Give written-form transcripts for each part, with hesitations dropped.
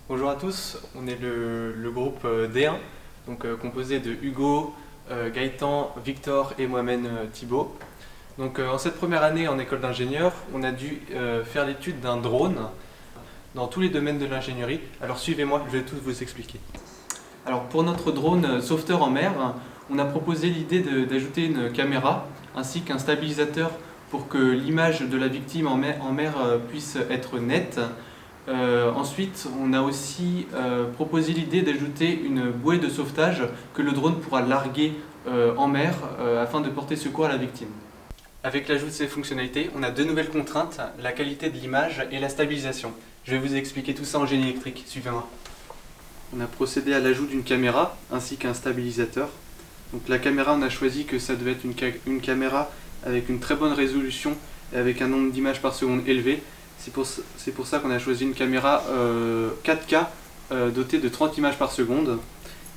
Bonjour à tous, on est le groupe D1, composé de Hugo, Gaëtan, Victor et moi-même Thibaut. En cette première année en école d'ingénieur, on a dû faire l'étude d'un drone dans tous les domaines de l'ingénierie. Alors suivez-moi, je vais tout vous expliquer. Alors pour notre drone sauveteur en mer, on a proposé l'idée d'ajouter une caméra ainsi qu'un stabilisateur pour que l'image de la victime en mer puisse être nette. Ensuite, on a aussi proposé l'idée d'ajouter une bouée de sauvetage que le drone pourra larguer en mer afin de porter secours à la victime. Avec l'ajout de ces fonctionnalités, on a deux nouvelles contraintes, la qualité de l'image et la stabilisation. Je vais vous expliquer tout ça en génie électrique, suivez-moi. On a procédé à l'ajout d'une caméra ainsi qu'un stabilisateur. Donc la caméra, on a choisi que ça devait être une caméra avec une très bonne résolution et avec un nombre d'images par seconde élevé. C'est pour ça qu'on a choisi une caméra 4K dotée de 30 images par seconde.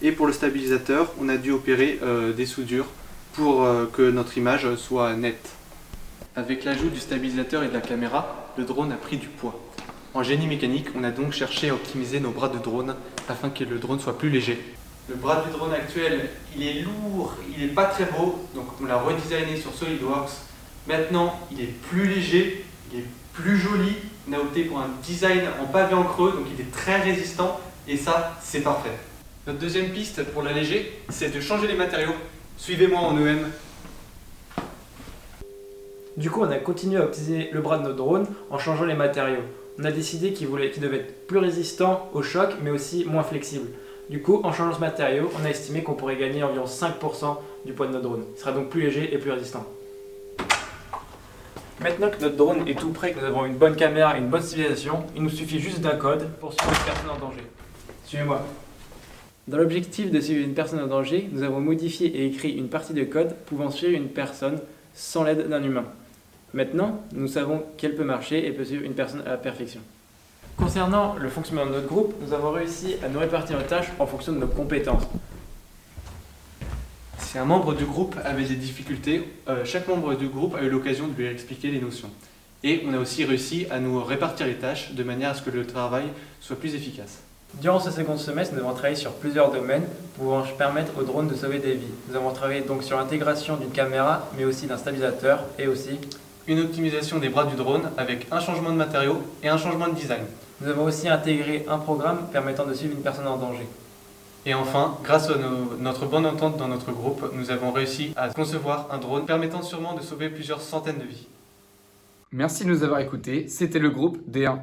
Et pour le stabilisateur, on a dû opérer des soudures pour que notre image soit nette. Avec l'ajout du stabilisateur et de la caméra, le drone a pris du poids. En génie mécanique, on a donc cherché à optimiser nos bras de drone afin que le drone soit plus léger. Le bras du drone actuel, il est lourd, il n'est pas très beau, donc on l'a redesigné sur SolidWorks. Maintenant, il est plus léger, il est plus joli. On a opté pour un design en pavé en creux, donc il est très résistant et ça, c'est parfait. Notre deuxième piste pour l'alléger, c'est de changer les matériaux. Suivez-moi en EM. Du coup, on a continué à optimiser le bras de notre drone en changeant les matériaux. On a décidé qu'il devait être plus résistant au choc, mais aussi moins flexible. Du coup, en changeant ce matériau, on a estimé qu'on pourrait gagner environ 5% du poids de notre drone. Il sera donc plus léger et plus résistant. Maintenant que notre drone est tout prêt, que nous avons une bonne caméra et une bonne stabilisation, il nous suffit juste d'un code pour suivre une personne en danger. Suivez-moi. Dans l'objectif de suivre une personne en danger, nous avons modifié et écrit une partie de code pouvant suivre une personne sans l'aide d'un humain. Maintenant, nous savons qu'elle peut marcher et peut suivre une personne à la perfection. Concernant le fonctionnement de notre groupe, nous avons réussi à nous répartir nos tâches en fonction de nos compétences. Si un membre du groupe avait des difficultés, chaque membre du groupe a eu l'occasion de lui expliquer les notions. Et on a aussi réussi à nous répartir les tâches de manière à ce que le travail soit plus efficace. Durant ce second semestre, nous avons travaillé sur plusieurs domaines pouvant permettre au drone de sauver des vies. Nous avons travaillé donc sur l'intégration d'une caméra, mais aussi d'un stabilisateur et aussi une optimisation des bras du drone avec un changement de matériaux et un changement de design. Nous avons aussi intégré un programme permettant de suivre une personne en danger. Et enfin, grâce à notre bonne entente dans notre groupe, nous avons réussi à concevoir un drone permettant sûrement de sauver plusieurs centaines de vies. Merci de nous avoir écoutés, c'était le groupe D1.